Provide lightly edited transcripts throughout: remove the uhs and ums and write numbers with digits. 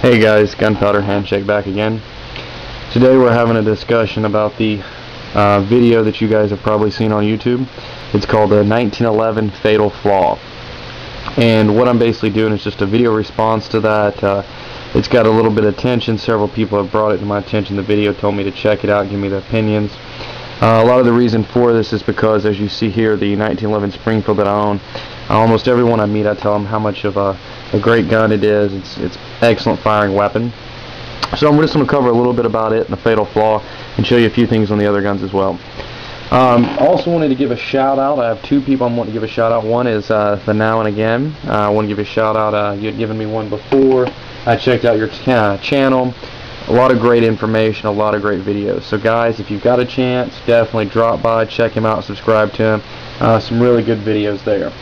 Hey guys, Gunpowder Handshake back again. Today we're having a discussion about the video that you guys have probably seen on YouTube. It's called the 1911 Fatal Flaw. And what I'm basically doing is just a video response to that. It's got a little bit of attention. Several people have brought it to my attention. The video told me to check it out, give me their opinions. A lot of the reason for this is because, as you see here, the 1911 Springfield that I own, almost everyone I meet, I tell them how much of a great gun it is. It's excellent firing weapon. So I'm just going to cover a little bit about it and the Fatal Flaw and show you a few things on the other guns as well. Also wanted to give a shout out. I have two people I want to give a shout out. One is the Now and Again. I want to give a shout out. You had given me one before. I checked out your channel. A lot of great information, a lot of great videos. So guys, if you've got a chance, definitely drop by, check him out, subscribe to him. Some really good videos there.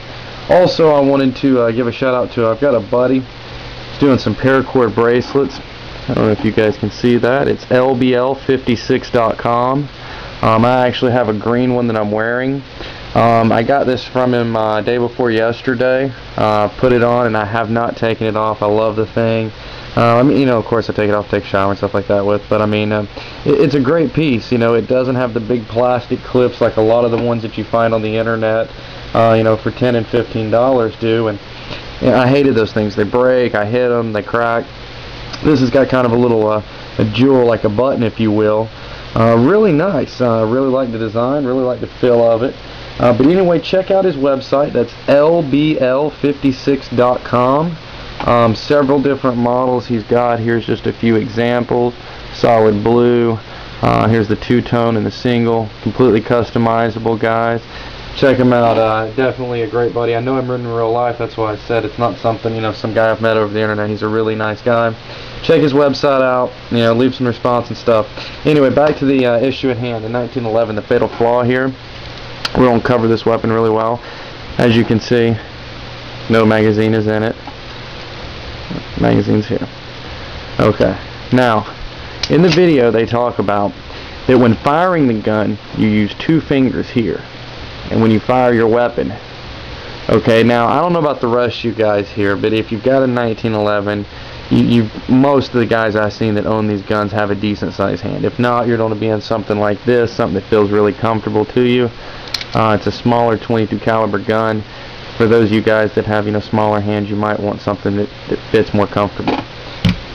Also, I wanted to give a shout out to, I've got a buddy who's doing some paracord bracelets. I don't know if you guys can see that. It's lbl56.com. I actually have a green one that I'm wearing. I got this from him day before yesterday. Put it on and I have not taken it off. I love the thing. I mean, you know, of course I take it off, take a shower and stuff like that with, but I mean, it's a great piece. You know, it doesn't have the big plastic clips like a lot of the ones that you find on the internet, you know, for $10 and $15 do, and you know, I hated those things. They break, I hit them, they crack. This has got kind of a little a jewel, like a button, if you will. Really nice. Really like the design, really like the feel of it. But anyway, check out his website. That's lbl56.com. Several different models he's got. Here's just a few examples. Solid blue. Here's the two-tone and the single. Completely customizable, guys. Check him out. Definitely a great buddy. I know him in real life. That's why I said it's not something, you know, some guy I've met over the internet. He's a really nice guy. Check his website out. You know, leave some response and stuff. Anyway, back to the issue at hand. The 1911, the Fatal Flaw here. We're going to cover this weapon really well. As you can see, no magazine is in it. Magazine's here. Okay. Now, in the video they talk about that when firing the gun, you use two fingers here. And when you fire your weapon. Okay, now I don't know about the rest of you guys here, but if you've got a 1911, most of the guys I've seen that own these guns have a decent sized hand. If not, you're going to be in something like this, something that feels really comfortable to you. It's a smaller 22 caliber gun. For those of you guys that have, you know, smaller hands, you might want something that fits more comfortable.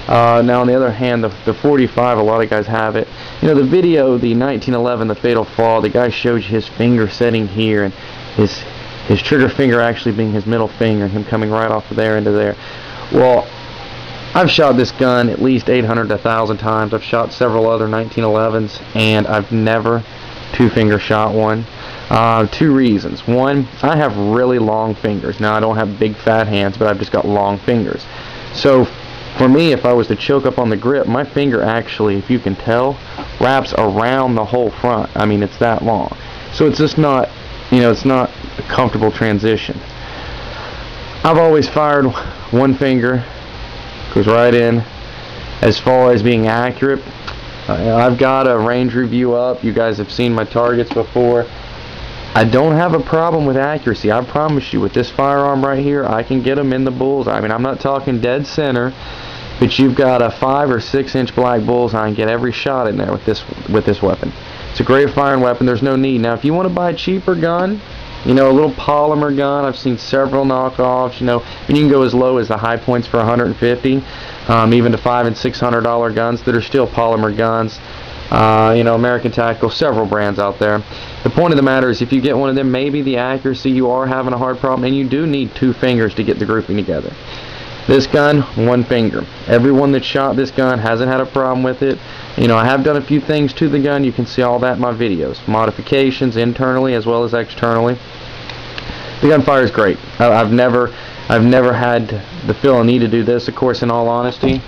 Now on the other hand, the 45, a lot of guys have it. You know, the video, the 1911, the Fatal Flaw, the guy shows you his finger setting here and his trigger finger actually being his middle finger and him coming right off of there into there. Well, I've shot this gun at least 800 to 1,000 times. I've shot several other 1911s and I've never two-finger shot one. Two reasons. One, I have really long fingers. Now I don't have big fat hands, but I've just got long fingers. So for me, if I was to choke up on the grip, my finger actually, if you can tell, wraps around the whole front. I mean, it's that long. So it's just not, you know, it's not a comfortable transition. I've always fired one finger, goes right in. As far as being accurate, I've got a range review up. You guys have seen my targets before. I don't have a problem with accuracy. I promise you, with this firearm right here, I can get them in the bullseye. I mean, I'm not talking dead center, but you've got a 5 or 6 inch black bullseye and get every shot in there with this weapon. It's a great firing weapon. There's no need. Now, if you want to buy a cheaper gun, you know, a little polymer gun, I've seen several knockoffs. You know, and you can go as low as the high points for 150, even to $500 and $600 guns that are still polymer guns. You know, American Tactical, several brands out there. The point of the matter is, if you get one of them, maybe the accuracy, you are having a hard problem, and you do need two fingers to get the grouping together. This gun, one finger. Everyone that shot this gun hasn't had a problem with it. You know, I have done a few things to the gun. You can see all that in my videos. Modifications internally as well as externally. The gun fires great. I've never had the feel I need to do this. Of course, in all honesty,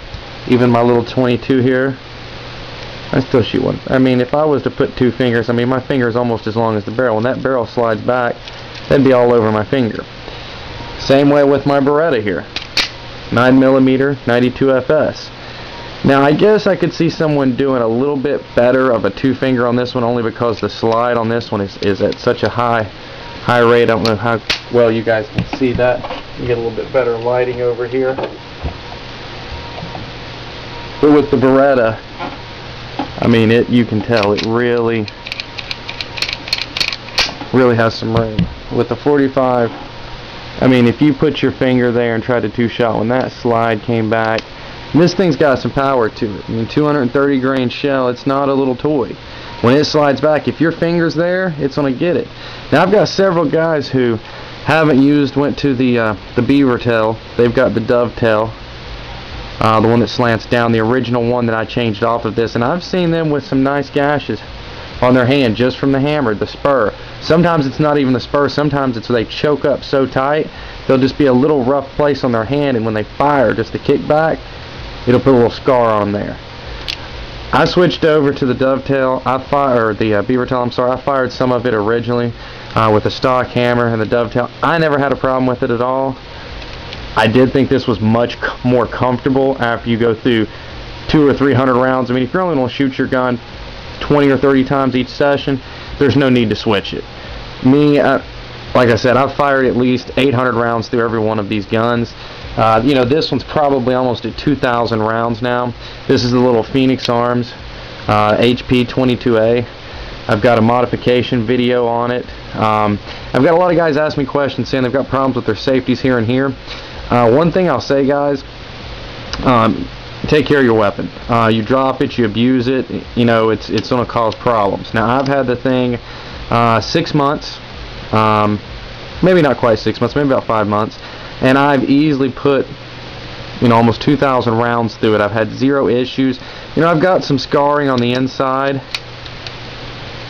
even my little 22 here, I still shoot one. I mean, if I was to put two fingers, I mean, my finger is almost as long as the barrel. When that barrel slides back, that'd be all over my finger. Same way with my Beretta here. 9mm 92 FS. Now, I guess I could see someone doing a little bit better of a two-finger on this one, only because the slide on this one is at such a high rate. I don't know how well you guys can see that. You get a little bit better lighting over here. But with the Beretta, I mean, you can tell it really has some room. With the 45, I mean, if you put your finger there and tried to two-shot, when that slide came back, and this thing's got some power to it. I mean, 230 grain shell, it's not a little toy. When it slides back, if your finger's there, it's going to get it. Now, I've got several guys who went to the beaver tail. They've got the dovetail, the one that slants down, the original one that I changed off of this, and I've seen them with some nice gashes on their hand just from the hammer, the spur. Sometimes it's not even the spur, sometimes it's they choke up so tight, there'll just be a little rough place on their hand, and when they fire, just the kick back, it'll put a little scar on there. I switched over to the dovetail, the beaver tail, I'm sorry. I fired some of it originally with a stock hammer and the dovetail. I never had a problem with it at all. I did think this was much more comfortable after you go through 200 or 300 rounds. I mean, if you're only going to shoot your gun 20 or 30 times each session, there's no need to switch it. Me, like I said, I've fired at least 800 rounds through every one of these guns. You know, this one's probably almost at 2,000 rounds now. This is the little Phoenix Arms HP 22A. I've got a modification video on it. I've got a lot of guys ask me questions saying they've got problems with their safeties here and here. One thing I'll say, guys, take care of your weapon. You drop it, you abuse it, you know, it's going to cause problems. Now, I've had the thing 6 months, maybe not quite 6 months, maybe about 5 months, and I've easily put, you know, almost 2,000 rounds through it. I've had zero issues. You know, I've got some scarring on the inside,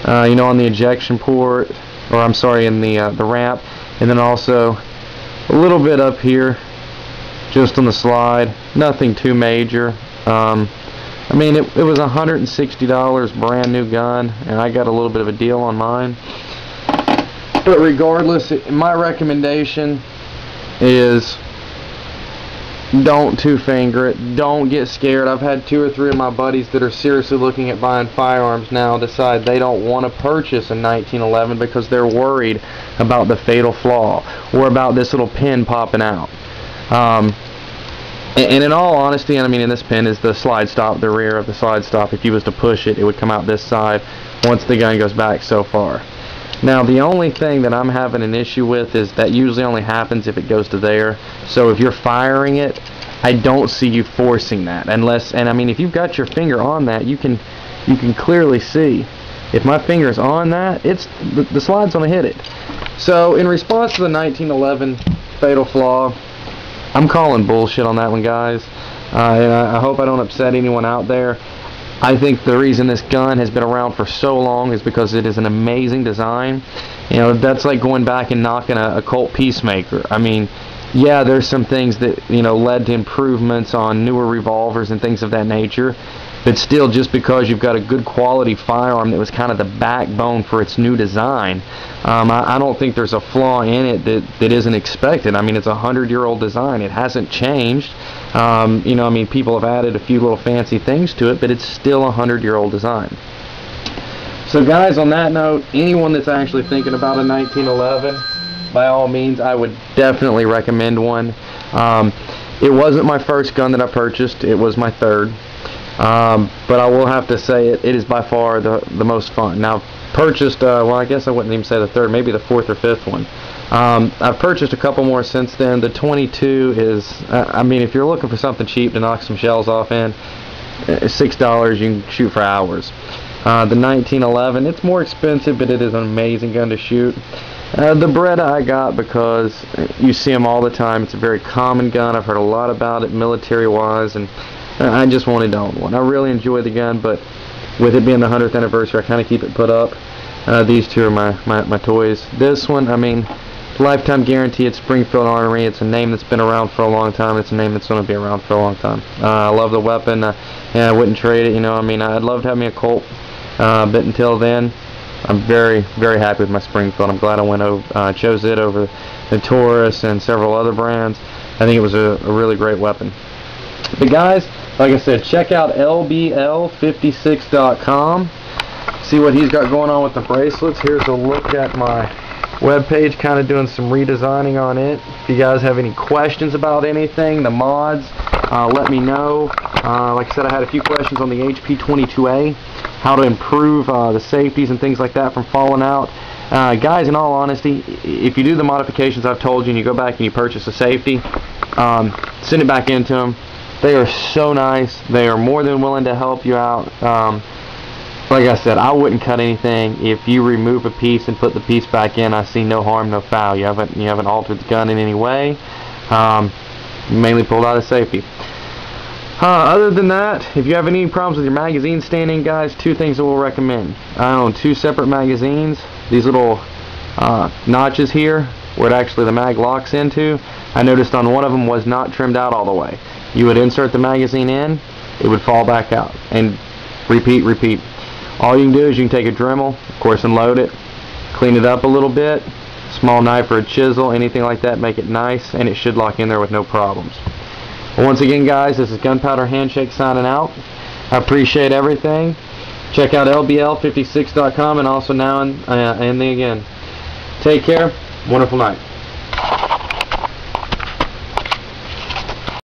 you know, on the ejection port, or I'm sorry, in the ramp, and then also a little bit up here, just on the slide. Nothing too major. I mean, it was $160, brand new gun, and I got a little bit of a deal on mine. But regardless, my recommendation is don't two-finger it. Don't get scared. I've had 2 or 3 of my buddies that are seriously looking at buying firearms now decide they don't want to purchase a 1911 because they're worried about the fatal flaw or about this little pin popping out. And in all honesty, I mean, in this pin is the slide stop, the rear of the slide stop. If you was to push it, it would come out this side once the gun goes back so far. Now, the only thing that I'm having an issue with is that usually only happens if it goes to there. So if you're firing it, I don't see you forcing that unless, and I mean, if you've got your finger on that, you can clearly see. If my finger's on that, it's the slide's gonna hit it. So in response to the 1911 fatal flaw, I'm calling bullshit on that one, guys. And I hope I don't upset anyone out there. I think the reason this gun has been around for so long is because it is an amazing design. You know, that's like going back and knocking a Colt Peacemaker. I mean, yeah, there's some things that, you know, led to improvements on newer revolvers and things of that nature. But still, just because you've got a good quality firearm that was kind of the backbone for its new design, I don't think there's a flaw in it that isn't expected. I mean, it's a 100-year-old design. It hasn't changed. You know, I mean, people have added a few little fancy things to it, but it's still a 100-year-old design. So, guys, on that note, anyone that's actually thinking about a 1911, by all means, I would definitely recommend one. It wasn't my first gun that I purchased. It was my third. But I will have to say it is by far the most fun. Now, purchased, well, I guess I wouldn't even say the third, maybe the 4th or 5th one. I've purchased a couple more since then. The 22 is, I mean, if you're looking for something cheap to knock some shells off in, $6, you can shoot for hours. The 1911, it's more expensive, but it is an amazing gun to shoot. The Beretta I got because you see them all the time. It's a very common gun. I've heard a lot about it military-wise, and I just wanted to own one. I really enjoy the gun, but with it being the 100th anniversary, I kind of keep it put up. These two are my toys. This one, I mean, lifetime guarantee. It's Springfield Armory. It's a name that's been around for a long time. It's a name that's going to be around for a long time. I love the weapon. Yeah, I wouldn't trade it. You know, I mean, I'd love to have me a Colt, but until then, I'm very, very happy with my Springfield. I'm glad I went over, chose it over the Taurus and several other brands. I think it was a really great weapon. But guys, like I said, check out lbl56.com. See what he's got going on with the bracelets. Here's a look at my webpage, kind of doing some redesigning on it. If you guys have any questions about anything, the mods, let me know. Like I said, I had a few questions on the HP22A, how to improve the safeties and things like that from falling out. Guys, in all honesty, if you do the modifications I've told you and you go back and you purchase a safety, send it back into them. They are so nice. They are more than willing to help you out. Like I said, I wouldn't cut anything. If you remove a piece and put the piece back in, I see no harm, no foul. You haven't altered the gun in any way. You mainly pulled out a safety. Other than that, if you have any problems with your magazine standing, guys, two things that we'll recommend. I own two separate magazines. These little notches here, where the mag locks into, I noticed on one of them was not trimmed out all the way. You would insert the magazine in, it would fall back out, and repeat. All you can do is you can take a Dremel, of course, and load it, clean it up a little bit, small knife or a chisel, anything like that, make it nice, and it should lock in there with no problems. Well, once again, guys, this is Gunpowder Handshake signing out. I appreciate everything. Check out lbl56.com and also now and then again. Take care. Wonderful night.